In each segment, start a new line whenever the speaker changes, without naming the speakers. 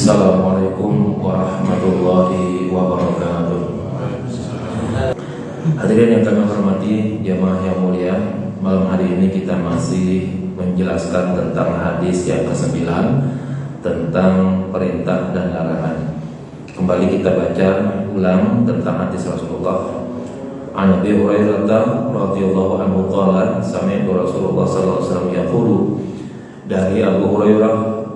Assalamualaikum warahmatullahi wabarakatuh. Hadirin yang kami hormati, jamaah yang mulia, malam hari ini kita masih menjelaskan tentang hadis yang ke-9 tentang perintah dan larangan. Kembali kita baca ulang tentang hadis Rasulullah. An Abi Hurairah radhiyallahu anhu qala sami'tu Rasulullah sallallahu alaihi wasallam yaqulu, dari Abu Hurairah,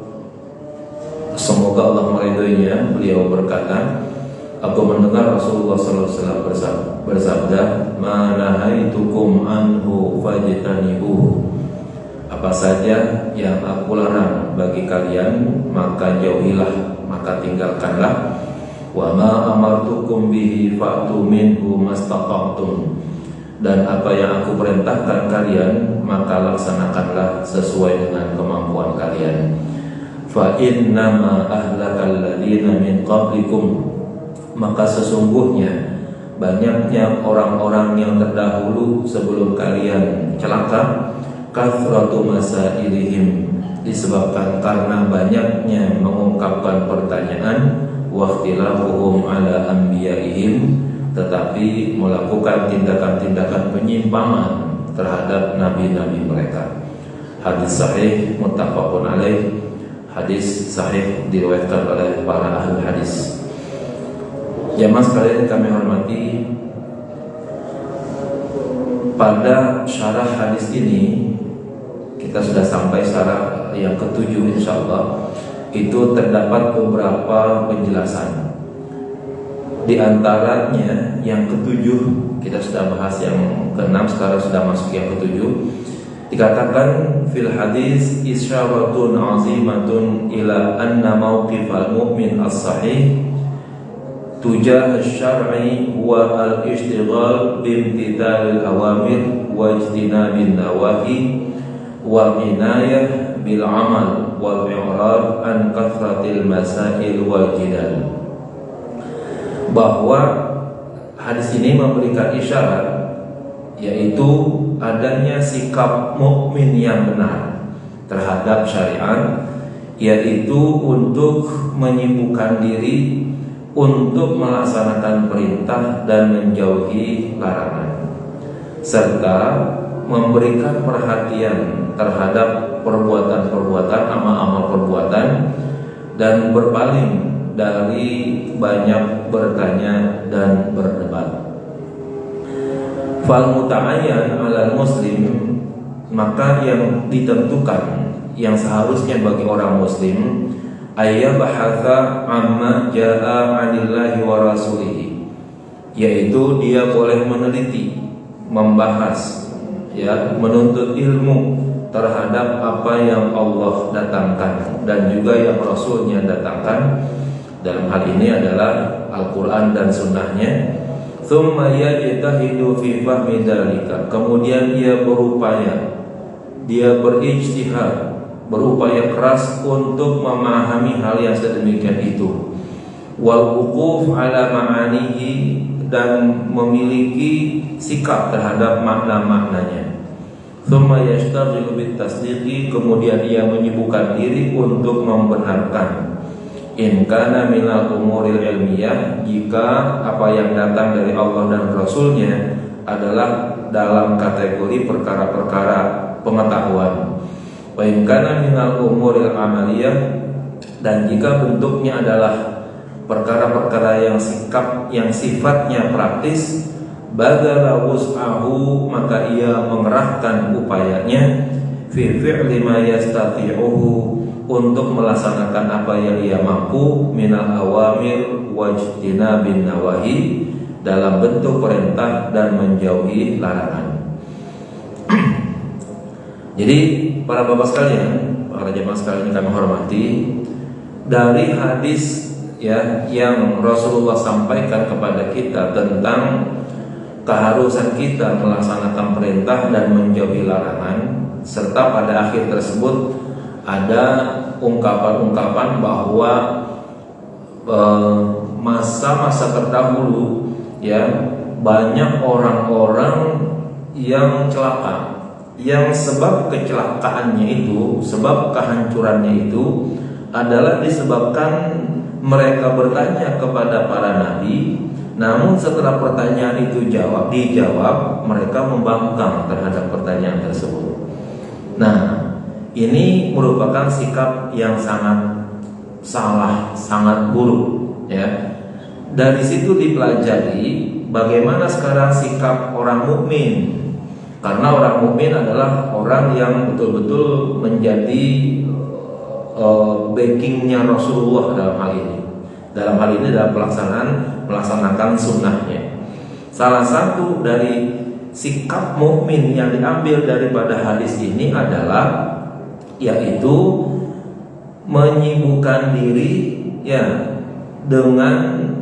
semoga Allah meridhoinya, beliau berkata, aku mendengar Rasulullah sallallahu alaihi wasallam bersabda, "Ma nahaitukum anhu fajtanibuhu." Apa saja yang aku larang bagi kalian, maka jauhilah, maka tinggalkanlah. Wa ma amartukum bihi fa'tu minhu mastata'tum. Dan apa yang aku perintahkan kalian, maka laksanakanlah sesuai dengan kemampuan kalian. Fa innama ahlakal ladzina min qablikum, maka sesungguhnya banyaknya orang-orang yang terdahulu sebelum kalian celaka, kathratu masailihim, disebabkan karena banyaknya mengungkapkan pertanyaan, wa ikhtilafuhum ala anbiyaihim, tetapi melakukan tindakan-tindakan penyimpangan terhadap nabi-nabi mereka. Hadis sahih muttafaqun alaih. Hadis sahih diriwayatkan oleh para ahli hadis. Jamaah sekalian kami hormati, pada syarah hadis ini kita sudah sampai syarah yang ke-7 insyaallah. Itu terdapat beberapa penjelasan. Di antaranya yang ke-7 kita sudah bahas, yang ke-6 sekarang sudah masuk yang ke-7. Dikatakan fil hadis isyaratun azimatun ila anna mawqifal mu'min as-sahih tujah asy-syar'i wa al-ishtighal bimtithalil awamir wa ijtinabin nawahi wa inayah bil amal wal i'rad an kathratil masail wal jidal. Bahwa hadis ini memberikan isyarat, yaitu adanya sikap mukmin yang benar terhadap syariat, yaitu untuk menyibukkan diri untuk melaksanakan perintah dan menjauhi larangan, serta memberikan perhatian terhadap perbuatan-perbuatan, amal-amal perbuatan, dan berpaling dari banyak bertanya dan berdebat. Fal muta'ayyan 'alal muslim, maka yang ditentukan, yang seharusnya bagi orang muslim, ayya bahatha amma jaa 'anillahi wa rasulihi, yaitu dia boleh meneliti, membahas, ya, menuntut ilmu terhadap apa yang Allah datangkan dan juga yang Rasulnya datangkan. Dalam hal ini adalah Al-Quran dan Sunnahnya. Tsumma yajtahidu fi fahmi dzalika, kemudian dia berupaya, dia berijtihad, berupaya keras untuk memahami hal yang sedemikian itu. Wal wuquf ala ma'anihi, dan memiliki sikap terhadap makna-maknanya. Tsumma yashtaghilu bit tasdiqi, kemudian ia menyibukkan diri untuk membenarkan. In kana minal umuril ilmiyah, jika apa yang datang dari Allah dan Rasulnya adalah dalam kategori perkara-perkara pengetahuan. Wa in kana minal umuril amaliyah, dan jika bentuknya adalah perkara-perkara yang sifatnya praktis, badala wus'ahu, maka ia mengerahkan upayanya fi fi'li ma yastati'uhu, untuk melaksanakan apa yang ia mampu, minal awamir wajtinabin nawahi, dalam bentuk perintah dan menjauhi larangan. Jadi para bapak sekalian, para jemaah sekalian yang kami hormati, dari hadis, ya, yang Rasulullah sampaikan kepada kita tentang keharusan kita melaksanakan perintah dan menjauhi larangan, serta pada akhir tersebut ada ungkapan-ungkapan bahwa masa-masa terdahulu, ya, banyak orang-orang yang celaka, yang sebab kecelakaannya itu, sebab kehancurannya itu adalah disebabkan mereka bertanya kepada para nabi, namun setelah pertanyaan itu dijawab, mereka membangkang terhadap pertanyaan tersebut. Nah, ini merupakan sikap yang sangat salah, sangat buruk, ya. Dari situ dipelajari bagaimana sekarang sikap orang mukmin. Karena orang mukmin adalah orang yang betul-betul menjadi backingnya Rasulullah dalam hal ini. Dalam hal ini dalam melaksanakan sunnahnya. Salah satu dari sikap mukmin yang diambil daripada hadis ini adalah yaitu menyibukkan diri ya dengan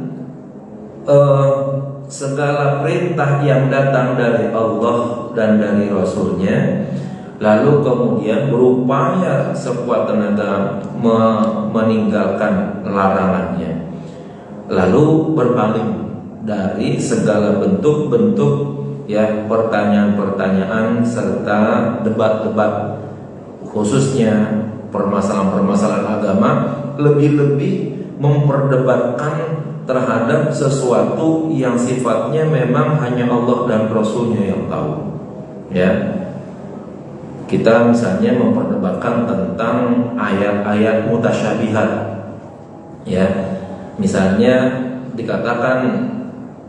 segala perintah yang datang dari Allah dan dari Rasulnya, lalu kemudian berupaya sekuat tenaga meninggalkan larangannya, lalu berpaling dari segala bentuk-bentuk ya pertanyaan-pertanyaan serta debat-debat, khususnya permasalahan-permasalahan agama, lebih-lebih memperdebatkan terhadap sesuatu yang sifatnya memang hanya Allah dan Rasulnya yang tahu. Ya, kita misalnya memperdebatkan tentang ayat-ayat mutasyabihat. Ya, misalnya dikatakan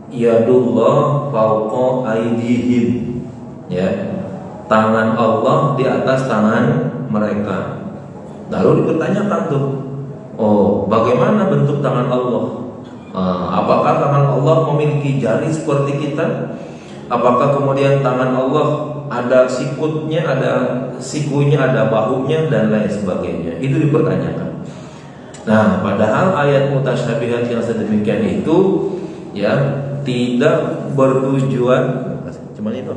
yadullah fauqa aydihim. Ya, tangan Allah di atas tangan mereka. Lalu dipertanyakan tuh, oh bagaimana bentuk tangan Allah? Apakah tangan Allah memiliki jari seperti kita? Apakah kemudian tangan Allah ada sikutnya, ada sikunya, ada bahunya dan lain sebagainya? Itu dipertanyakan. Nah, padahal ayat mutasyabihat yang sedemikian itu ya tidak bertujuan, cuma itu,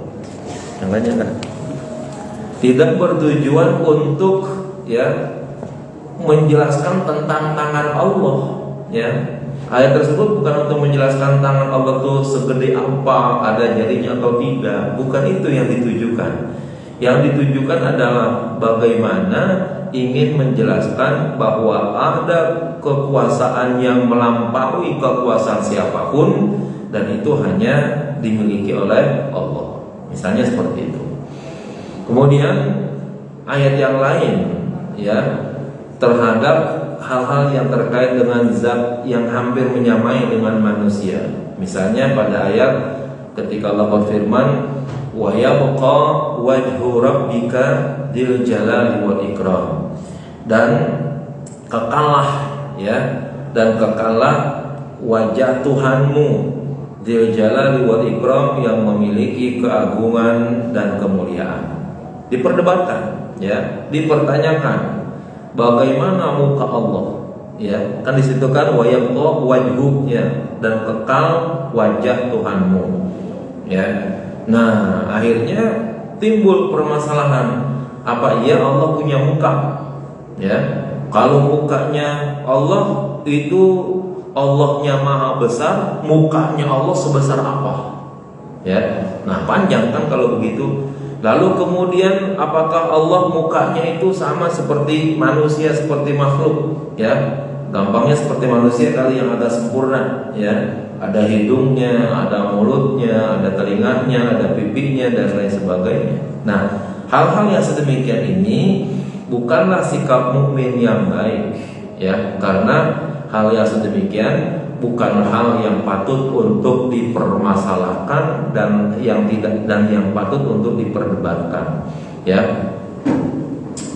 yang lainnya kan? Tidak bertujuan untuk ya menjelaskan tentang tangan Allah, ya. Ayat tersebut bukan untuk menjelaskan tangan Allah itu segede apa, ada jarinya atau tidak. Bukan itu yang ditujukan. Yang ditujukan adalah bagaimana ingin menjelaskan bahwa ada kekuasaan yang melampaui kekuasaan siapapun, dan itu hanya dimiliki oleh Allah. Misalnya seperti itu. Kemudian ayat yang lain ya terhadap hal-hal yang terkait dengan zat yang hampir menyamai dengan manusia. Misalnya pada ayat ketika Allah berfirman, wa yabqa wajhu rabbika dzil jalali wal ikram, dan kekallah ya, dan kekallah wajah Tuhanmu dzil jalali wal ikram yang memiliki keagungan dan kemuliaan. Diperdebatkan ya, dipertanyakan bagaimana muka Allah, ya kan di situ kan wayabqa wajhu ya, dan kekal wajah Tuhanmu, ya. Nah akhirnya timbul permasalahan, apa iya Allah punya muka, ya? Kalau mukanya Allah itu Allahnya maha besar, mukanya Allah sebesar apa, ya? Nah panjang kan kalau begitu. Lalu kemudian apakah Allah mukanya itu sama seperti manusia, seperti makhluk? Ya, gampangnya seperti manusia kali yang ada sempurna, ya. Ada hidungnya, ada mulutnya, ada telinganya, ada pipinya dan lain sebagainya. Nah, hal-hal yang sedemikian ini bukanlah sikap mukmin yang baik, ya. Karena hal yang sedemikian bukan hal yang patut untuk dipermasalahkan dan yang patut untuk diperdebatkan, ya.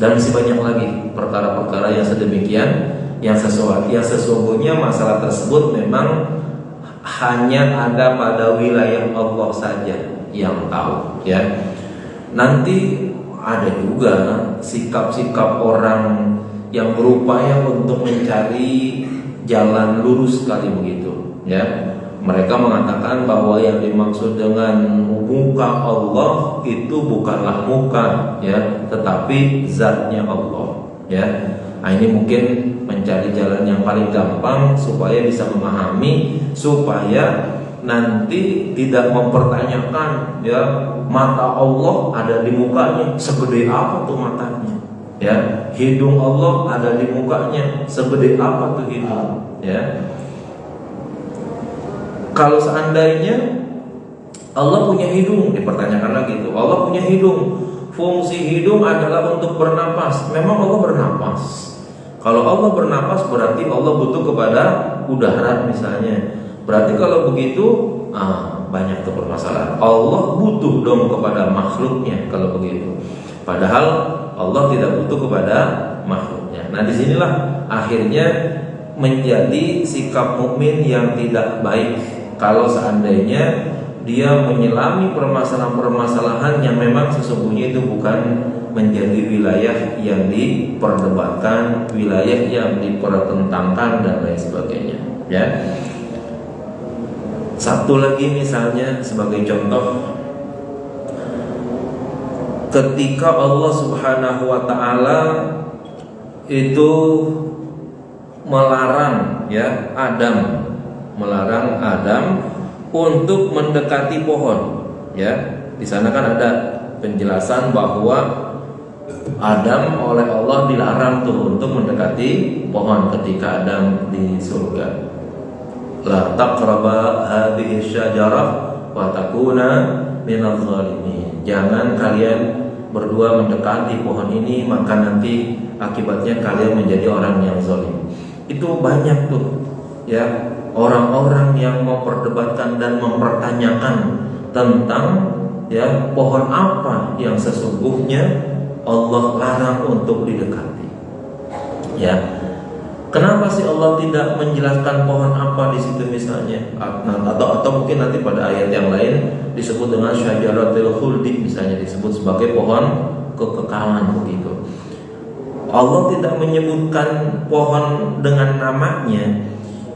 Dan masih banyak lagi perkara-perkara yang sedemikian yang sesungguhnya masalah tersebut memang hanya ada pada wilayah Allah saja yang tahu, ya. Nanti ada juga sikap-sikap orang yang berupaya untuk mencari jalan lurus sekali begitu, ya. Mereka mengatakan bahwa yang dimaksud dengan muka Allah itu bukanlah muka, ya, tetapi zatnya Allah, ya. Nah, ini mungkin mencari jalan yang paling gampang supaya bisa memahami, supaya nanti tidak mempertanyakan, ya, mata Allah ada di mukanya, segede apa tuh matanya, Ya, hidung Allah ada di mukanya. Segede apa tuh hidung? Ya. Kalau seandainya Allah punya hidung, dipertanyakan lagi itu. Allah punya hidung. Fungsi hidung adalah untuk bernapas. Memang Allah bernapas. Kalau Allah bernapas berarti Allah butuh kepada udara misalnya. Berarti kalau begitu banyak tuh permasalahan. Allah butuh dong kepada makhluknya kalau begitu. Padahal Allah tidak butuh kepada makhluknya. Nah, disinilah akhirnya menjadi sikap mukmin yang tidak baik kalau seandainya dia menyelami permasalahan-permasalahan yang memang sesungguhnya itu bukan menjadi wilayah yang diperdebatkan, wilayah yang dipertentangkan dan lain sebagainya. Ya. Satu lagi misalnya sebagai contoh, ketika Allah Subhanahu wa taala itu melarang Adam untuk mendekati pohon, ya. Di sana kan ada penjelasan bahwa Adam oleh Allah dilarang tuh untuk mendekati pohon ketika Adam di surga. La taqraba hadhihi syajarah wa takuna minadh dhalimin. Jangan kalian berdua mendekati pohon ini, maka nanti akibatnya kalian menjadi orang yang zalim. Itu banyak tuh, ya, orang-orang yang memperdebatkan dan mempertanyakan tentang ya pohon apa yang sesungguhnya Allah larang untuk didekati. Ya, kenapa sih Allah tidak menjelaskan pohon apa di situ misalnya? Atau mungkin nanti pada ayat yang lain disebut dengan syajaratul khuldi misalnya, disebut sebagai pohon kekekalan begitu. Allah tidak menyebutkan pohon dengan namanya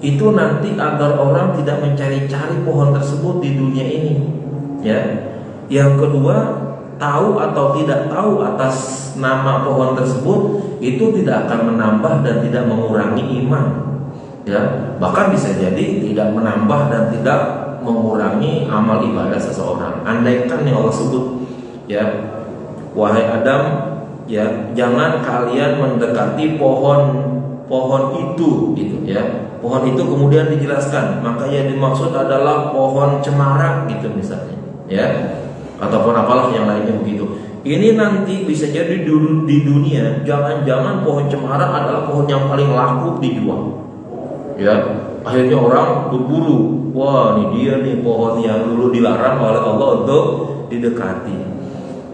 itu nanti agar orang tidak mencari-cari pohon tersebut di dunia ini, ya. Yang kedua, tahu atau tidak tahu atas nama pohon tersebut itu tidak akan menambah dan tidak mengurangi iman, ya. Bahkan bisa jadi tidak menambah dan tidak mengurangi amal ibadah seseorang. Andaikan yang Allah sebut, ya, wahai Adam, ya, jangan kalian mendekati pohon itu, gitu, ya. Pohon itu kemudian dijelaskan, maka yang dimaksud adalah pohon cemara, gitu misalnya, ya, ataupun apalah yang lainnya begitu. Ini nanti bisa jadi di dunia, jangan-jangan pohon cemara adalah pohon yang paling laku dijual, ya. Akhirnya orang berburu, wah ini dia nih pohon yang dulu dilarang oleh Allah untuk didekati.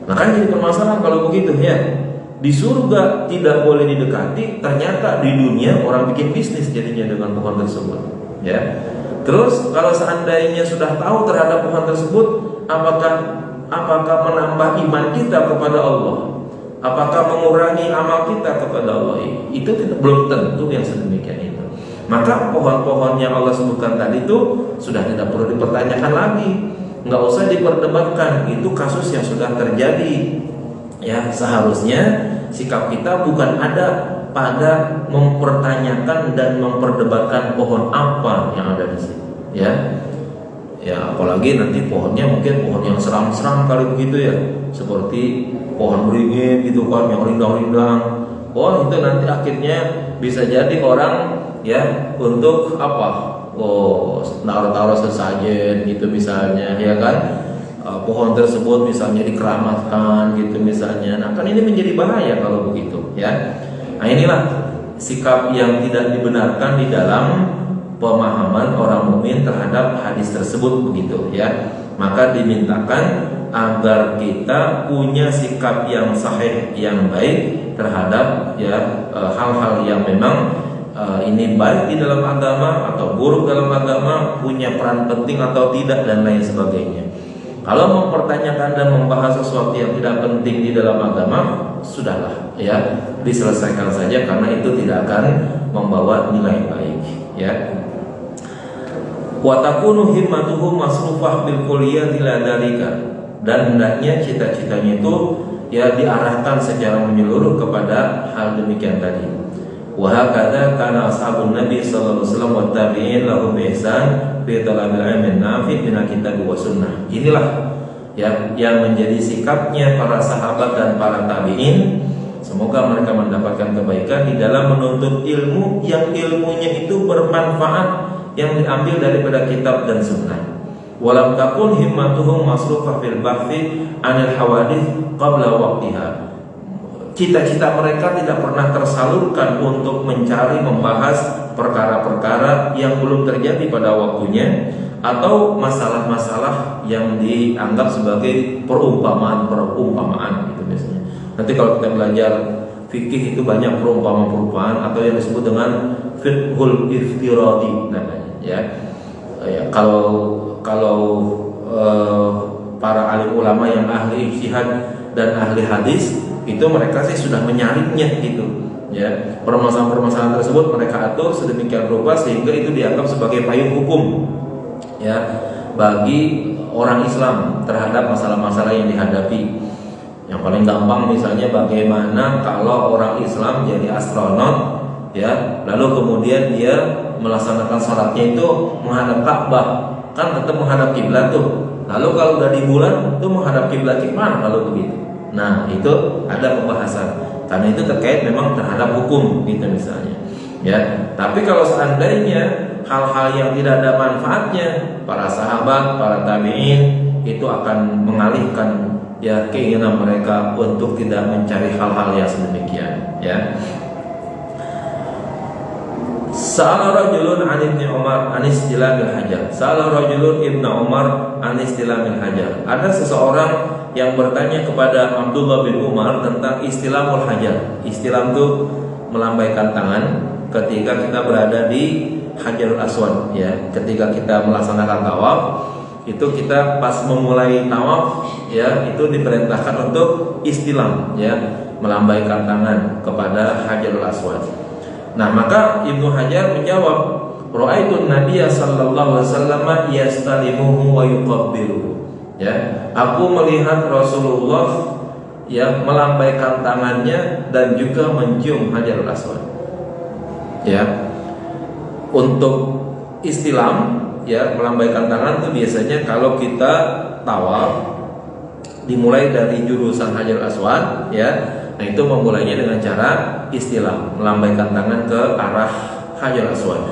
Makanya jadi permasalahan kalau begitu, ya. Di surga tidak boleh didekati, ternyata di dunia orang bikin bisnis jadinya dengan pohon tersebut, ya. Terus kalau seandainya sudah tahu terhadap pohon tersebut, apakah menambah iman kita kepada Allah? Apakah mengurangi amal kita kepada Allah? Itu belum tentu yang sedemikian itu. Maka pohon-pohon yang Allah sebutkan tadi itu sudah tidak perlu dipertanyakan lagi, nggak usah diperdebatkan. Itu kasus yang sudah terjadi. Ya, seharusnya sikap kita bukan ada pada mempertanyakan dan memperdebatkan pohon apa yang ada di situ, ya. Ya, apalagi nanti pohonnya mungkin pohon yang seram-seram kali begitu, ya, seperti pohon beringin gitu kan, yang rindang-rindang. Oh, itu nanti akhirnya bisa jadi orang, ya, untuk apa? Oh, taruh-taruh sesajen gitu misalnya, ya kan? Pohon tersebut misalnya dikeramatkan gitu misalnya. Nah, kan ini menjadi bahaya kalau begitu, ya. Nah, inilah sikap yang tidak dibenarkan di dalam pemahaman orang mukmin terhadap hadis tersebut begitu, ya. Maka dimintakan agar kita punya sikap yang sahih, yang baik terhadap, ya, hal-hal yang memang ini baik di dalam agama atau buruk dalam agama, punya peran penting atau tidak dan lain sebagainya. Kalau mempertanyakan dan membahas sesuatu yang tidak penting di dalam agama, sudahlah, ya, diselesaikan saja karena itu tidak akan membawa nilai baik, ya. Wa takunu himmatuhu masrufah bil kulliyah ila dzalika, dan hendaknya cita-citanya itu, ya, diarahkan secara menyeluruh kepada hal demikian tadi. Wa hakadha kana ashabun nabi sallallahu alaihi wasallam wa tabi'in lahum bi ihsan fi talabil ilmi nafi' min kitab wa sunnah. Inilah, ya, yang menjadi sikapnya para sahabat dan para tabi'in Semoga mereka mendapatkan kebaikan di dalam menuntut ilmu yang ilmunya itu bermanfaat, yang diambil daripada kitab dan sunnah. Walam takun himmatuhum masrufah fil bahthi anil hawadith qabla waqtiha. Cita-cita mereka tidak pernah tersalurkan untuk mencari membahas perkara-perkara yang belum terjadi pada waktunya, atau masalah-masalah yang dianggap sebagai perumpamaan gitu biasanya. Nanti kalau kita belajar fikih itu banyak perumpamaan atau yang disebut dengan fiqhul iftiradi namanya ya. Kalau para alim ulama yang ahli ijtihad dan ahli hadis itu mereka sih sudah menyaringnya gitu ya. Permasalahan-permasalahan tersebut mereka atur sedemikian rupa sehingga itu dianggap sebagai payung hukum ya bagi orang Islam terhadap masalah-masalah yang dihadapi. Yang paling gampang misalnya bagaimana kalau orang Islam jadi astronot ya, lalu kemudian dia melaksanakan sholatnya itu menghadap Ka'bah, kan tetap menghadap kiblat tuh. Lalu kalau udah di bulan tuh menghadap kiblat gimana kalau begitu? Nah, itu ada pembahasan. Karena itu terkait memang terhadap hukum gitu misalnya. Ya, tapi kalau seandainya hal-hal yang tidak ada manfaatnya, para sahabat, para tabi'in itu akan mengalihkan ya keinginan mereka untuk tidak mencari hal-hal yang sedemikian ya. Sa'ala rajulun 'an Ibnu Umar an istilamil hajar. Sa'ala rajulun Ibnu Umar an istilamil hajar. Ada seseorang yang bertanya kepada Abdullah bin Umar tentang istilamul hajar. Istilam itu melambaikan tangan ketika kita berada di Hajarul Aswad ya. Ketika kita melaksanakan tawaf, itu kita pas memulai tawaf ya, itu diperintahkan untuk istilam ya, melambaikan tangan kepada Hajarul Aswad. Nah, maka Ibnu Hajar menjawab, ra'aitun Nabiyya sallallahu alaihi wasallam yastalimuhu wa yuqabbiluhu. Ya, aku melihat Rasulullah ya melambaikan tangannya dan juga mencium Hajarul Aswad. Ya. Untuk istilam ya, melambaikan tangan itu biasanya kalau kita tawaf dimulai dari jurusan Hajarul Aswad ya. Nah, itu memulainya dengan cara istilam, melambaikan tangan ke arah Hajarul Aswad.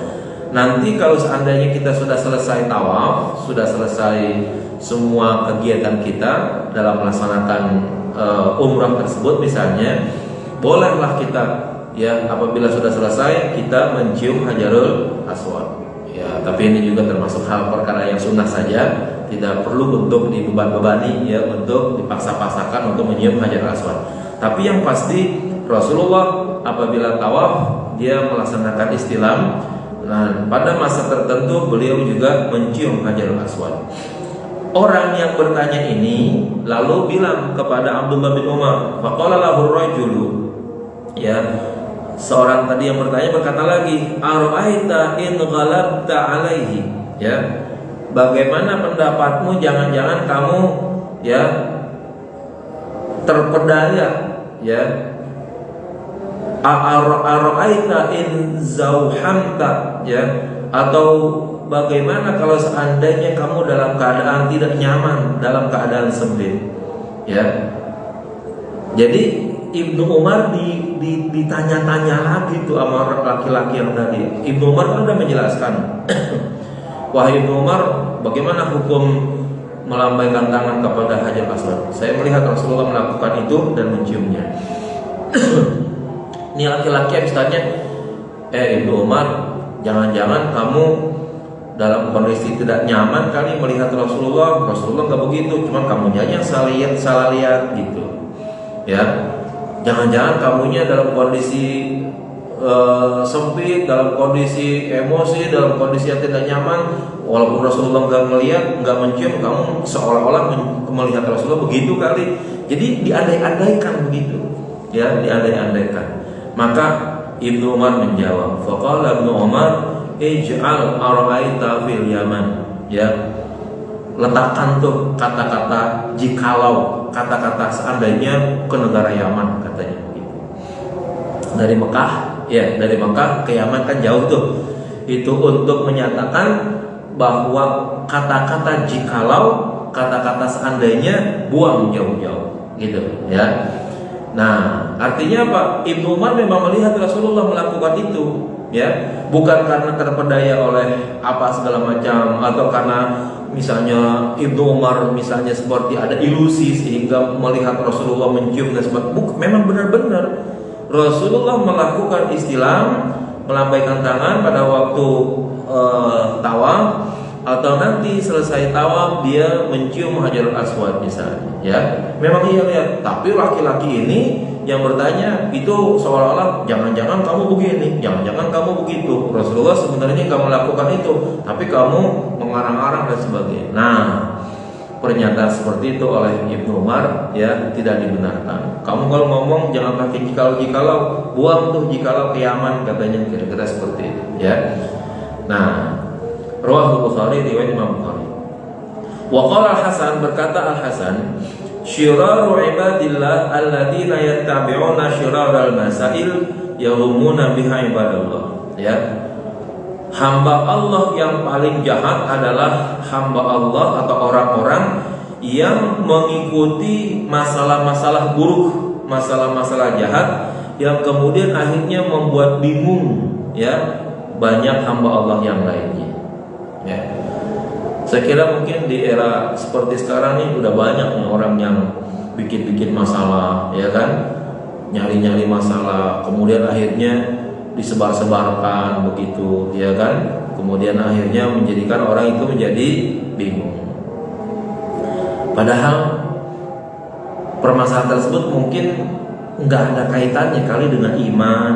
Nanti kalau seandainya kita sudah selesai tawaf, sudah selesai semua kegiatan kita dalam melaksanakan umrah tersebut misalnya, bolehlah kita ya apabila sudah selesai kita mencium Hajarul Aswad. Ya, tapi ini juga termasuk hal perkara yang sunnah saja, tidak perlu untuk dibeban-bebani ya, untuk dipaksa-paksakan untuk menyium Hajarul Aswad. Tapi yang pasti Rasulullah apabila tawaf dia melaksanakan istilam. Nah, pada masa tertentu beliau juga mencium Hajarul Aswad. Orang yang bertanya ini lalu bilang kepada Abdullah bin Umar, faqala lahu rajulu ya, seorang tadi yang bertanya berkata lagi, ara'aita in ghalabta alaihi ya, bagaimana pendapatmu jangan-jangan kamu ya terpedaya ya, ara'aita in zauhamta ya, atau bagaimana kalau seandainya kamu dalam keadaan tidak nyaman, dalam keadaan sempit ya. Jadi Ibnu Umar ditanya-tanya lagi tuh sama laki-laki yang tadi. Ibnu Umar kan sudah menjelaskan, wahai Ibnu Umar, bagaimana hukum melambaikan tangan kepada Hajar Aswad? Saya melihat Rasulullah melakukan itu dan menciumnya. Ini laki-laki habis tanya, Ibnu Umar, jangan-jangan kamu dalam kondisi tidak nyaman kali melihat Rasulullah? Rasulullah nggak begitu, cuman kamunya yang salah lihat gitu ya. Jangan-jangan kamunya dalam kondisi sempit, dalam kondisi emosi, dalam kondisi yang tidak nyaman, walaupun Rasulullah nggak melihat, nggak mencium, kamu seolah-olah melihat Rasulullah begitu kali. Jadi diandai-andaikan begitu ya, diandai-andaikan. Maka Ibnu Umar menjawab, faqala Ibnu Umar, ij'al ara'aita fil Yaman ya, letakkan tuh kata-kata jikalau, kata-kata seandainya ke negara Yaman katanya gitu. Dari Mekah ya, dari Mekah ke Yaman kan jauh tuh. Itu untuk menyatakan bahwa kata-kata jikalau, kata-kata seandainya buang jauh-jauh gitu ya. Nah, artinya apa? Ibnu Umar memang melihat Rasulullah melakukan itu, ya, bukan karena terpedaya oleh apa segala macam, atau karena misalnya Ibnu Umar misalnya seperti ada ilusi sehingga melihat Rasulullah mencium dan sebagainya. Memang benar-benar Rasulullah melakukan istilam, melambaikan tangan pada waktu tawaf, atau nanti selesai tawaf dia mencium Hajarul Aswad misalnya, ya. Memang iya lihat, tapi laki-laki ini yang bertanya itu seolah-olah jangan-jangan kamu begini, jangan-jangan kamu begitu. Rasulullah sebenarnya nggak melakukan itu, tapi kamu mengarang-arang dan sebagainya. Nah, pernyataan seperti itu oleh Ibnu Umar ya tidak dibenarkan. Kamu kalau ngomong jangan pakai jikalau, buang tuh jikalau ke Yaman, katanya kira-kira seperti itu, ya. Nah, Rawahul Bukhari, riwayat Imam Bukhari. Wa qala Al-Hasan, berkata Al-Hasan, syiraru ibadillah alladzina yattabi'una syiraral masail yahumuna biha ibadallah. Ya. Hamba Allah yang paling jahat adalah hamba Allah atau orang-orang yang mengikuti masalah-masalah buruk, masalah-masalah jahat yang kemudian akhirnya membuat bingung ya banyak hamba Allah yang lainnya. Ya. Saya kira mungkin di era seperti sekarang nih udah banyak nih orang yang bikin-bikin masalah, ya kan, nyari-nyari masalah, kemudian akhirnya disebar-sebarkan begitu, ya kan, kemudian akhirnya menjadikan orang itu menjadi bingung. Padahal permasalahan tersebut mungkin nggak ada kaitannya kali dengan iman,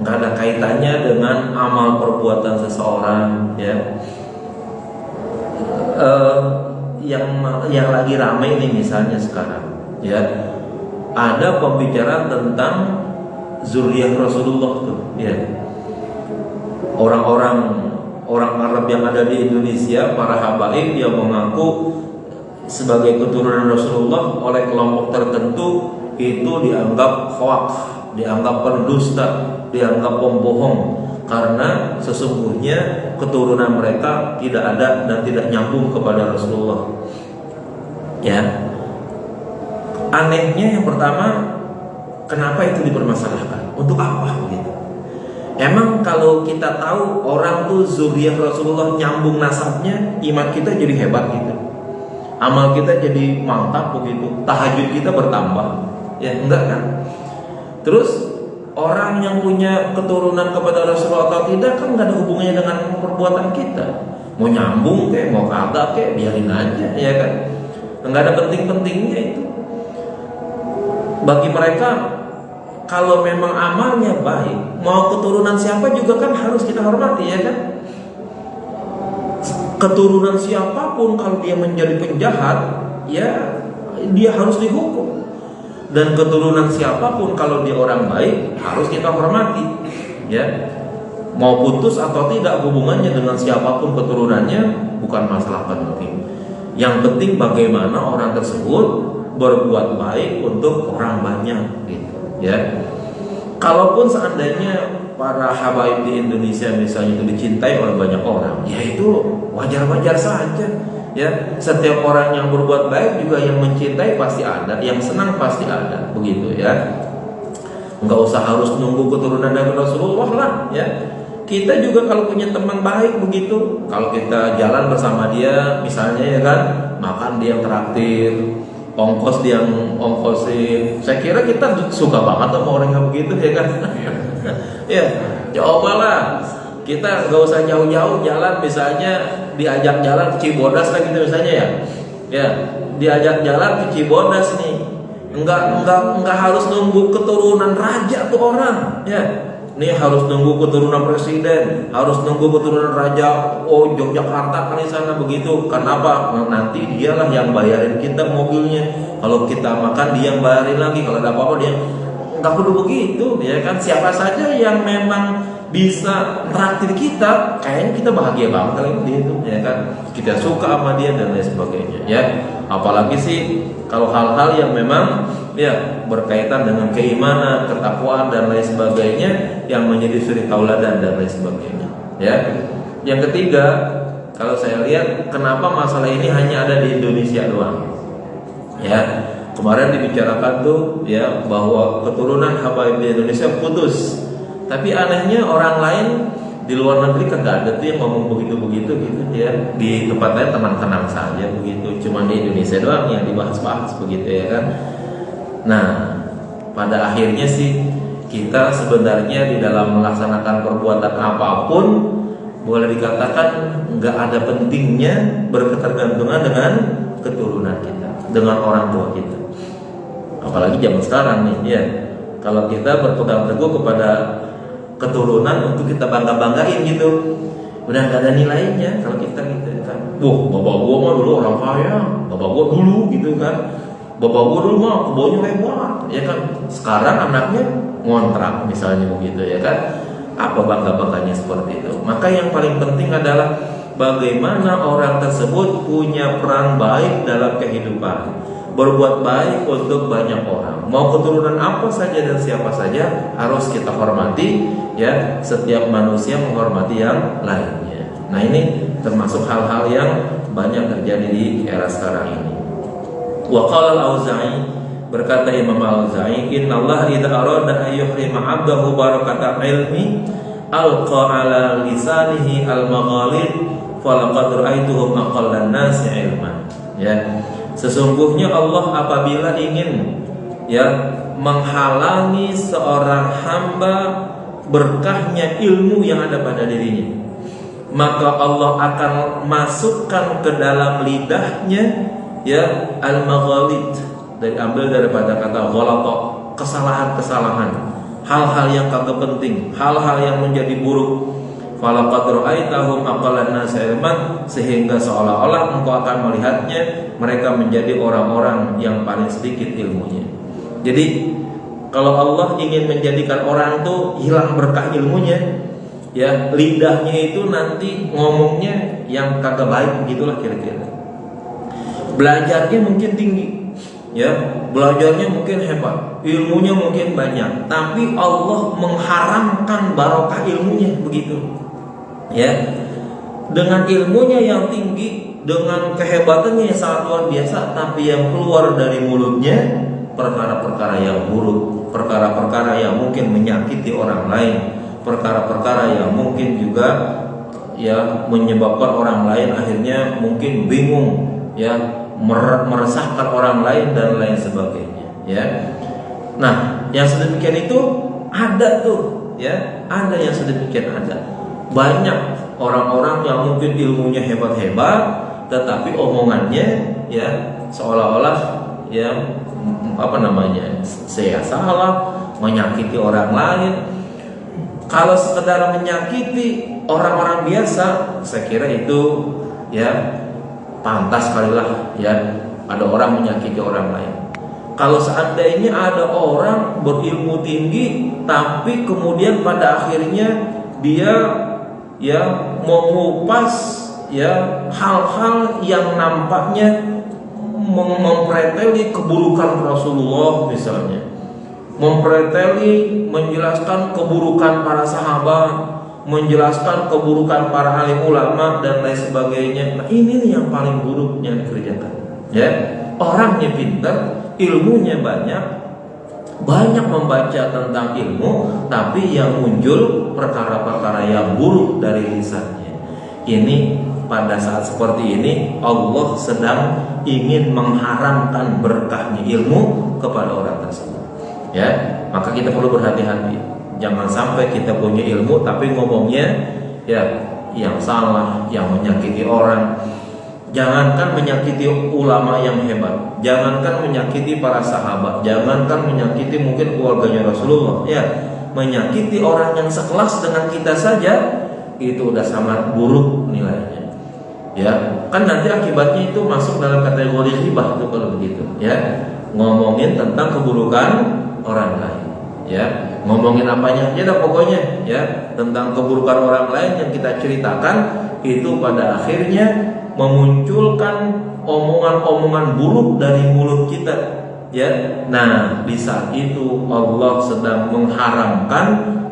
nggak ada kaitannya dengan amal perbuatan seseorang, ya. Yang lagi ramai ini misalnya sekarang, ya, ada pembicaraan tentang zuriyah Rasulullah tuh, ya. Orang Arab yang ada di Indonesia, para habaib yang mengaku sebagai keturunan Rasulullah oleh kelompok tertentu itu dianggap hoax, dianggap pendusta, dianggap pembohong. Karena sesungguhnya keturunan mereka tidak ada dan tidak nyambung kepada Rasulullah. Ya. Anehnya yang pertama, kenapa itu dipermasalahkan? Untuk apa begitu? Emang kalau kita tahu orang tuh zuriyah Rasulullah nyambung nasabnya, iman kita jadi hebat gitu. Amal kita jadi mantap begitu. Tahajud kita bertambah. Ya, enggak kan? Terus orang yang punya keturunan kepada Rasulullah atau tidak kan nggak ada hubungannya dengan perbuatan kita. Mau nyambung kayak mau kagak kayak biarin aja, ya kan? Nggak ada penting-pentingnya itu. Bagi mereka kalau memang amalnya baik, mau keturunan siapa juga kan harus kita hormati, ya kan? Keturunan siapapun kalau dia menjadi penjahat, ya dia harus dihukum. Dan keturunan siapapun kalau dia orang baik harus kita hormati, ya. Mau putus atau tidak hubungannya dengan siapapun keturunannya bukan masalah penting. Yang penting bagaimana orang tersebut berbuat baik untuk orang banyak, gitu, ya. Kalaupun seandainya para habaib di Indonesia misalnya itu dicintai oleh banyak orang, ya itu wajar-wajar saja. Ya, setiap orang yang berbuat baik juga yang mencintai pasti ada, yang senang pasti ada, begitu ya. Enggak usah harus nunggu keturunan dari Rasulullah lah, ya. Kita juga kalau punya teman baik begitu, kalau kita jalan bersama dia misalnya, ya kan, makan dia yang traktir, ongkos dia yang ongkosin. Saya kira kita suka banget sama orang yang begitu, ya kan. Ya, cobalah kita nggak usah jauh-jauh jalan, misalnya diajak jalan ke Cibodas lah gitu misalnya, ya diajak jalan ke Cibodas nih, nggak harus nunggu keturunan raja tuh orang, ya. Nih harus nunggu keturunan presiden, harus nunggu keturunan raja Yogyakarta kan di sana begitu. Kenapa? Nanti dialah yang bayarin kita mobilnya. Kalau kita makan dia yang bayarin lagi. Kalau ada apa-apa dia. Nggak perlu begitu, ya kan? Siapa saja yang memang bisa traktir kita, kayaknya kita bahagia banget kalau dia itu, ya kan? Kita suka sama dia dan lain sebagainya, ya. Apalagi sih kalau hal-hal yang memang ya berkaitan dengan keimanan, ketakwaan dan lain sebagainya yang menjadi suri tauladan dan lain sebagainya, ya. Yang ketiga, kalau saya lihat kenapa masalah ini hanya ada di Indonesia doang, ya. Kemarin dibicarakan tuh ya bahwa keturunan habaib di Indonesia putus. Tapi anehnya orang lain di luar negeri kagak ada tuh yang ngomong begitu-begitu gitu ya. Di tempat lain tenang-tenang saja begitu. Cuma di Indonesia doang yang dibahas-bahas begitu ya kan. Nah, pada akhirnya sih kita sebenarnya di dalam melaksanakan perbuatan apapun boleh dikatakan nggak ada pentingnya berketergantungan dengan keturunan kita, dengan orang tua kita. Apalagi zaman sekarang nih ya. Kalau kita berpegang teguh kepada keturunan untuk kita bangga-banggain gitu, udah nggak ada nilainya kalau kita gitu kan. Wah, bapak gua mah dulu orang kaya, bapak gua dulu gitu kan. Bapak gua dulu mah kebunnya hebat, ya kan. Sekarang anaknya ngontrak misalnya begitu ya kan. Apa bangga-bangganya seperti itu? Maka yang paling penting adalah bagaimana orang tersebut punya peran baik dalam kehidupan, berbuat baik untuk banyak orang. Mau keturunan apa saja dan siapa saja harus kita hormati ya. Setiap manusia menghormati yang lainnya. Nah, ini termasuk hal-hal yang banyak terjadi di era sekarang ini. Wa qala al-Auza'i, berkata Imam Al-Auza'i, innallaha idza arada an yuhrima 'abdahu barakata ilmi alqa 'ala lisanihi al-maghalid falaqad ra'aituhum aqallan nasi 'ilman. Ya, sesungguhnya Allah apabila ingin ya menghalangi seorang hamba berkahnya ilmu yang ada pada dirinya, maka Allah akan masukkan ke dalam lidahnya ya al-maghalid, diambil daripada kata ghalata, kesalahan-kesalahan, hal-hal yang kagak penting, hal-hal yang menjadi buruk. Falaqad ra'aitahum aqallan nas ilman, sehingga seolah-olah engkau akan melihatnya mereka menjadi orang-orang yang paling sedikit ilmunya. Jadi kalau Allah ingin menjadikan orang tuh hilang berkah ilmunya, ya lidahnya itu nanti ngomongnya yang kagak baik begitulah kira-kira. Belajarnya mungkin tinggi, ya belajarnya mungkin hebat, ilmunya mungkin banyak, tapi Allah mengharamkan barokah ilmunya begitu, ya. Dengan ilmunya yang tinggi, dengan kehebatannya yang sangat luar biasa, tapi yang keluar dari mulutnya perkara-perkara yang buruk, perkara-perkara yang mungkin menyakiti orang lain, perkara-perkara yang mungkin juga ya menyebabkan orang lain akhirnya mungkin bingung, ya meresahkan orang lain dan lain sebagainya, ya. Nah, yang sedemikian itu ada tuh, ya, ada yang sedemikian ada. Banyak orang-orang yang mungkin ilmunya hebat-hebat, tetapi omongannya, ya, seolah-olah, ya, saya salah, menyakiti orang lain. Kalau sekedar menyakiti orang-orang biasa, saya kira itu, ya, pantas kalilah ya ada orang menyakiti orang lain. Kalau seandainya ada orang berilmu tinggi tapi kemudian pada akhirnya dia ya mengupas ya hal-hal yang nampaknya mempreteli keburukan Rasulullah misalnya, mempreteli menjelaskan keburukan para sahabat, menjelaskan keburukan para alim ulama dan lain sebagainya. Nah, ini nih yang paling buruk yang dikerjakan. Ya, orangnya pintar, ilmunya banyak membaca tentang ilmu, tapi yang muncul perkara-perkara yang buruk dari lisannya. Ini pada saat seperti ini Allah sedang ingin mengharamkan berkahnya ilmu kepada orang tersebut. Ya, maka kita perlu berhati-hati. Jangan sampai kita punya ilmu tapi ngomongnya ya yang salah, yang menyakiti orang. Jangankan menyakiti ulama yang hebat, jangankan menyakiti para sahabat, jangankan menyakiti mungkin keluarganya Rasulullah, ya, menyakiti orang yang sekelas dengan kita saja itu udah sangat buruk nilainya. Ya, kan nanti akibatnya itu masuk dalam kategori ghibah tuh kalau begitu, ya. Ngomongin tentang keburukan orang lain, ya. Ngomongin apanya aja dah pokoknya, ya, tentang keburukan orang lain yang kita ceritakan itu pada akhirnya memunculkan omongan-omongan buruk dari mulut kita, ya. Nah, di saat itu Allah sedang mengharamkan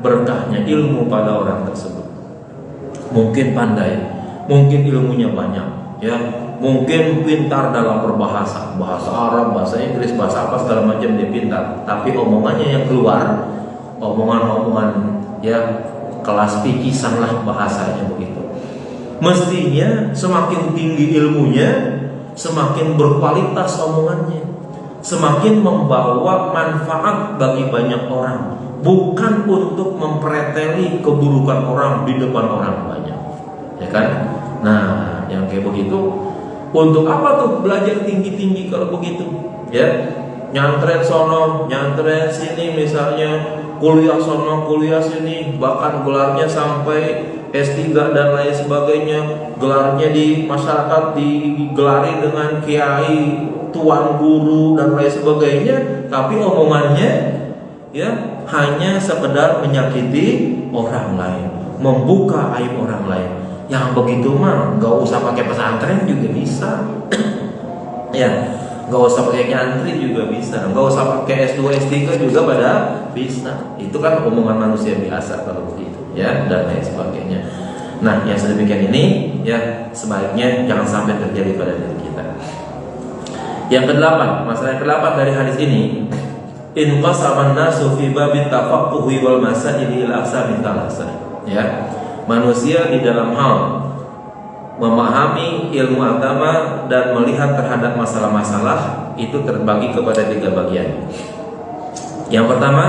berkahnya ilmu pada orang tersebut. Mungkin pandai, mungkin ilmunya banyak, ya mungkin pintar dalam berbahasa, bahasa Arab, bahasa Inggris, bahasa apa segala macam dia pintar, tapi omongannya yang keluar omongan-omongan ya kelas pikisan lah bahasanya begitu. Mestinya semakin tinggi ilmunya, semakin berkualitas omongannya, semakin membawa manfaat bagi banyak orang, bukan untuk mempreteli keburukan orang di depan orang banyak, ya kan? Nah, yang kayak begitu, untuk apa tuh belajar tinggi-tinggi kalau begitu? Ya, nyantren sono, nyantren sini, misalnya kuliah sono, kuliah sini, bahkan gelarnya sampai S3 dan lain sebagainya, gelarnya di masyarakat digelari dengan kiai, tuan guru dan lain sebagainya, tapi omongannya ya hanya sekedar menyakiti orang lain, membuka aib orang lain. Yang begitu mah nggak usah pakai pesantren juga bisa. Ya, nggak usah pakai nyantri juga bisa, nggak usah pakai S2 S3 juga pada bisa. Itu kan omongan manusia biasa kalau begitu, ya, dan lain sebagainya. Nah, yang sedemikian ini ya sebaiknya jangan sampai terjadi pada diri kita. Yang kedelapan, masalah yang kedelapan dari hadis ini, in qasaman nasu fi babit tafaqquhi wal masaili ila aqsamin thalatha. Ya, manusia di dalam hal memahami ilmu agama dan melihat terhadap masalah-masalah itu terbagi kepada 3 bagian. Yang pertama,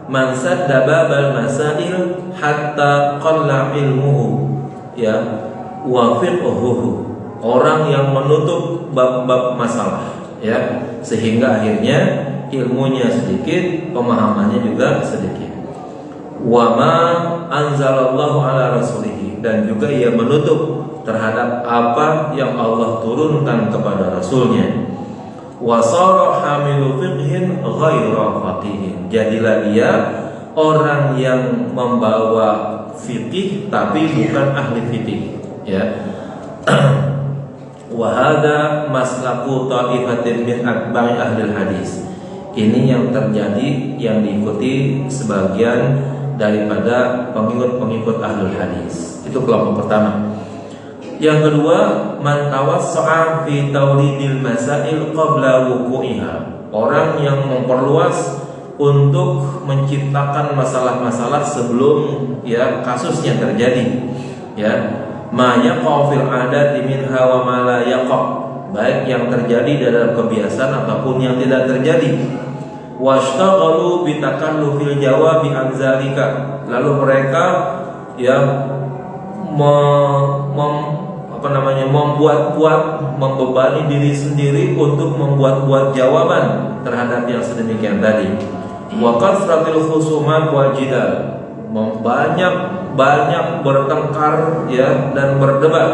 man sadda babal masail hatta qalla ilmuhu, ya, wa fiqhuhu. Orang yang menutup bab-bab masalah, ya, sehingga akhirnya ilmunya sedikit, pemahamannya juga sedikit. Wa ma anzalallahu ala rasulihi, dan juga ia menutup terhadap apa yang Allah turunkan kepada Rasulnya. Wa sara hamilu fiqhin ghaira faqihin, jadilah dia orang yang membawa fikih tapi bukan ahli fikih, ya. Wa hadza maslaku ta'ifatin min atba'i ahli hadis. Ini yang terjadi, yang diikuti sebagian daripada pengikut-pengikut ahlul hadis. Itu kelompok pertama. Yang kedua, man tawassa'a fi tauridil masail qabla wuqu'iha. Orang yang memperluas untuk menciptakan masalah-masalah sebelum ya kasusnya terjadi. Ya, ma yaqa fil adati minha wa ma la yaqa. Baik yang terjadi dalam kebiasaan ataupun yang tidak terjadi. Washtaghalu bi takallufil jawabi an zalika. Lalu mereka ya membuat-buat, membebani diri sendiri untuk membuat-buat jawaban terhadap yang sedemikian tadi. Wa kasratil khusumat wa jidal, banyak bertengkar ya dan berdebat,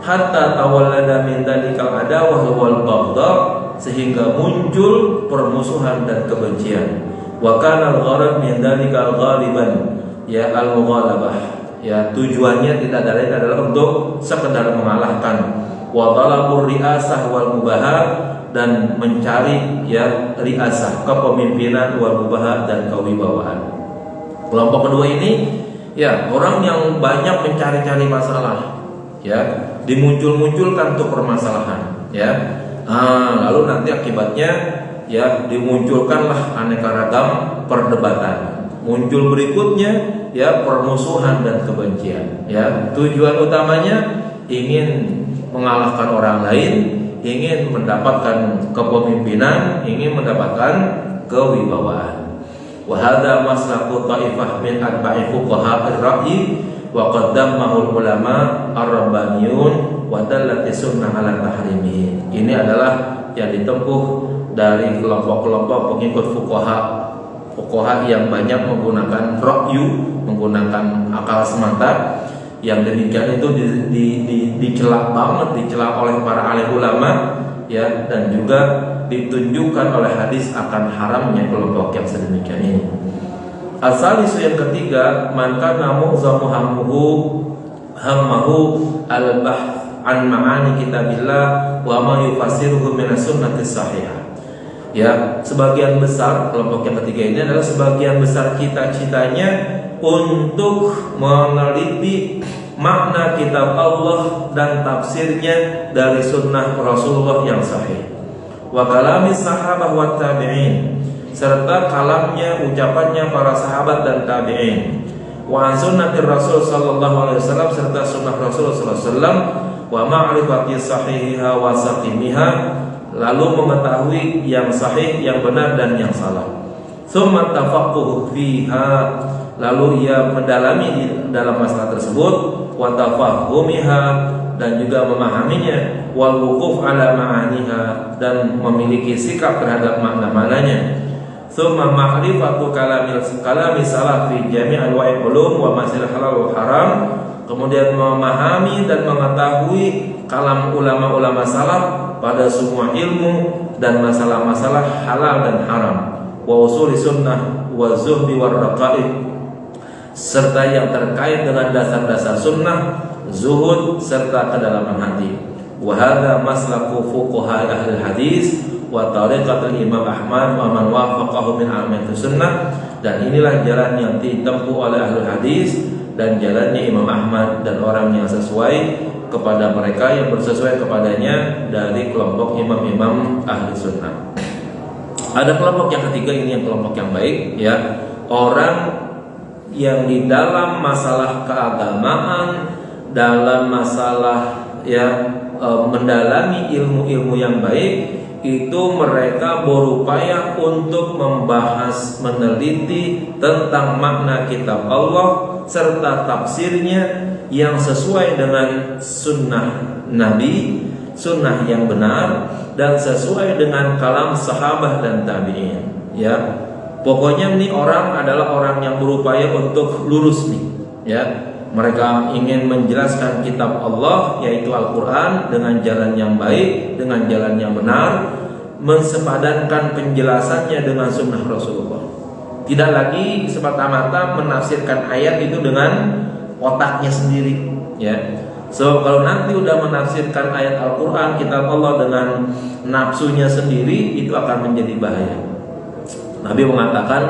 hatta tawallada min dalikal adawah wal baghdha, sehingga muncul permusuhan dan kebencian. Wa kana al-gharad min dalikal ghaliban ya al-mughalabah, ya, tujuannya tidak lain adalah untuk sekedar mengalahkan. Wa talabur riasah wal mubahat, dan mencari ya riasah, kepemimpinan, wal mubahat, dan kewibawaan. Kelompok kedua ini ya orang yang banyak mencari-cari masalah, ya, dimuncul-munculkan untuk permasalahan, ya. Lalu nanti akibatnya ya dimunculkanlah aneka ragam perdebatan. Muncul berikutnya ya permusuhan dan kebencian, ya. Tujuan utamanya ingin mengalahkan orang lain, ingin mendapatkan kepemimpinan, ingin mendapatkan kewibawaan. Wa hadza maslaku ta'ifah min atba'i fuqaha ar-ra'yi wa qaddamahu ulama ar-rabbaniyun wa dallati sunnah ala tahrimihi. Ini adalah yang ditempuh dari kelompok-kelompok pengikut fuqaha yang banyak menggunakan ra'yu, menggunakan akal semata. Yang demikian itu dicela banget, dicela oleh para alim ulama, ya, dan juga ditunjukkan oleh hadis akan haramnya kelompok yang sedemikian ini. Asalisu yang ketiga, man kana mu'zamu hammahu al-bahth an ma'ani kitabillah wa ma yufassiruhu min as-sunnati sahihah. Ya, sebagian besar kelompok yang ketiga ini adalah sebagian besar cita-citanya untuk meneliti makna kitab Allah dan tafsirnya dari sunnah Rasulullah yang sahih. Wa kalami sahabah wa tabi'in, serta kalamnya, ucapannya para sahabat dan tabi'in. Wa sunnatir Rasul sallallahu alaihi wasallam, serta sunnah Rasul sallallahu alaihi wasallam. Wa ma'rifati sahihiha wa saqimiha, lalu mengetahui yang sahih, yang benar dan yang salah. Tsumma tafaqquhu fiha, lalu ia mendalami di dalam masalah tersebut, wa tafahhumiha, dan juga memahaminya, wal wuquf ala ma'aniha, dan memiliki sikap terhadap makna-maknanya. Tsumma ma'rifatu kalami salaf fi jami' anwa'il ulum wa masail halal wa haram, kemudian memahami dan mengetahui kalam ulama-ulama salaf pada semua ilmu dan masalah-masalah halal dan haram. Wa usuli sunnah wa zuhdi war raqaiq, serta yang terkait dengan dasar-dasar sunnah, zuhud, serta kedalaman hati. Wa hadza maslaku fuqaha ahli hadis wa tariqatul Imam Ahmad wa man wafaqahu min ahli sunnah, dan inilah jalan yang ditempuh oleh ahli hadis dan jalannya Imam Ahmad dan orang yang sesuai kepada mereka, yang bersesuai kepadanya dari kelompok imam-imam ahli sunnah. Ada kelompok yang ketiga, ini yang kelompok yang baik, ya, orang yang di dalam masalah keagamaan, dalam masalah mendalami ilmu-ilmu yang baik, itu mereka berupaya untuk membahas, meneliti tentang makna kitab Allah serta tafsirnya yang sesuai dengan sunnah Nabi, sunnah yang benar, dan sesuai dengan kalam sahabat dan tabi'in. Ya, pokoknya ini orang adalah orang yang berupaya untuk lurus nih. Ya, mereka ingin menjelaskan kitab Allah, yaitu Al-Quran, dengan jalan yang baik, dengan jalan yang benar, mensepadankan penjelasannya dengan sunnah Rasulullah. Tidak lagi semata-mata menafsirkan ayat itu dengan otaknya sendiri. Ya, so kalau nanti udah menafsirkan ayat Al-Quran, kitab Allah dengan nafsunya sendiri, itu akan menjadi bahaya. Nabi mengatakan,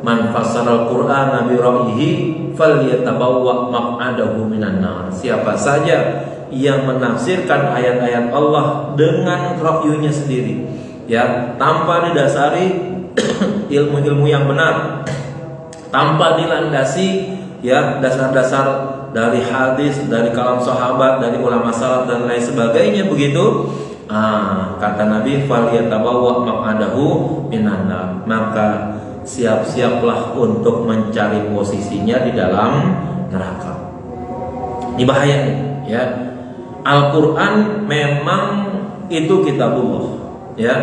man fassara al-Qur'ana bi ra'yihi falyatabawwa maq'adahu minan nar. Siapa saja yang menafsirkan ayat-ayat Allah dengan ra'yunya sendiri, ya, tanpa didasari ilmu-ilmu yang benar, tanpa dilandasi ya dasar-dasar dari hadis, dari kalam sahabat, dari ulama salaf dan lain sebagainya, begitu. Kata Nabi, falyatabawwa maq'adahu minan nar, maka siap-siaplah untuk mencari posisinya di dalam neraka. Ini bahaya nih, ya. Al-Quran memang itu kitabullah, ya,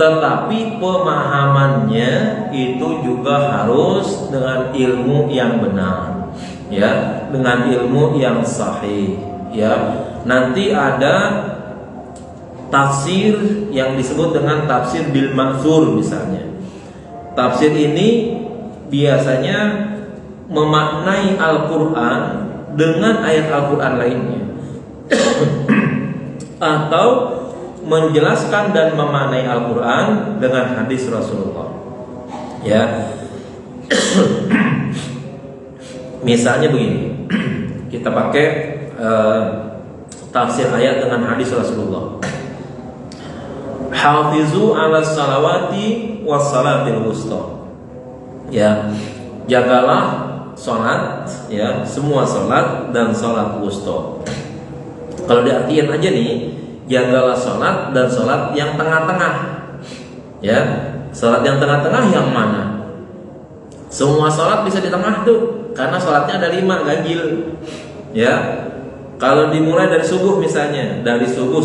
tetapi pemahamannya itu juga harus dengan ilmu yang benar, ya, dengan ilmu yang sahih, ya. Nanti ada tafsir yang disebut dengan tafsir bil ma'thur misalnya. Tafsir ini biasanya memaknai Al-Quran dengan ayat Al-Quran lainnya atau menjelaskan dan memaknai Al-Quran dengan hadis Rasulullah, ya. Misalnya begini, kita pakai tafsir ayat dengan hadis Rasulullah. Hafizu ala salawati was salatil wusta. Ya, jagalah salat, ya, semua salat dan salat wusta. Kalau diartikan aja nih, jagalah salat dan salat yang tengah-tengah. Ya, salat yang tengah-tengah yang mana? Semua salat bisa di tengah tuh, karena salatnya ada 5 ganjil. Ya. Kalau dimulai dari subuh misalnya, dari subuh,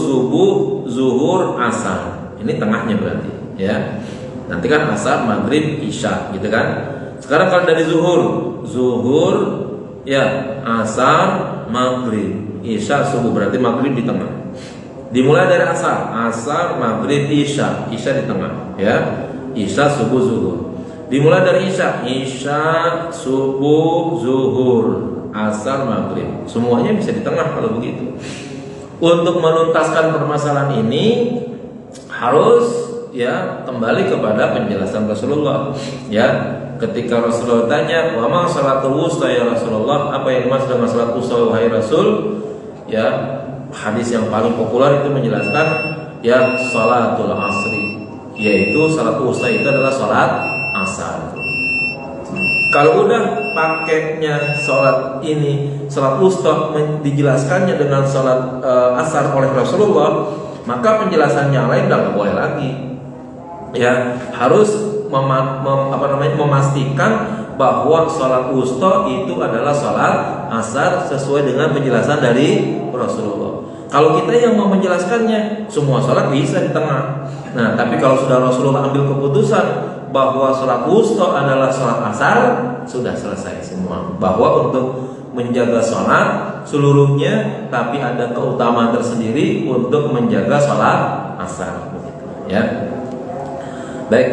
zuhur, asar, ini tengahnya berarti, ya. Nanti kan asar, maghrib, isya, gitu kan. Sekarang kalau dari zuhur, ya, asar, maghrib, isya, subuh, berarti maghrib di tengah. Dimulai dari asar, maghrib, isya di tengah, ya. Isya, subuh, zuhur. Dimulai dari isya, subuh, zuhur, asar, maghrib, semuanya bisa di tengah kalau begitu. Untuk menuntaskan permasalahan ini harus, ya, kembali kepada penjelasan Rasulullah, ya. ketika Rasulullah tanya, "Wa ma salatul wusta ya Rasulullah?" Apa yang dimaksud dengan salat wusta wahai Rasul? Ya, hadis yang paling populer itu menjelaskan ya salatul asri, yaitu salat wusta itu adalah salat asar. Kalau udah pakainya salat ini, salat wusta dijelaskannya dengan salat asar oleh Rasulullah, maka penjelasannya lain udah nggak boleh lagi. Ya, harus memastikan bahwa salat wusta itu adalah salat asar sesuai dengan penjelasan dari Rasulullah. Kalau kita yang mau menjelaskannya, semua salat bisa di tengah. Nah, tapi kalau sudah Rasulullah ambil keputusan bahwa salat wusta adalah salat asar, sudah selesai semua. Bahwa untuk menjaga salat seluruhnya, tapi ada keutamaan tersendiri untuk menjaga salat asar. Ya, baik.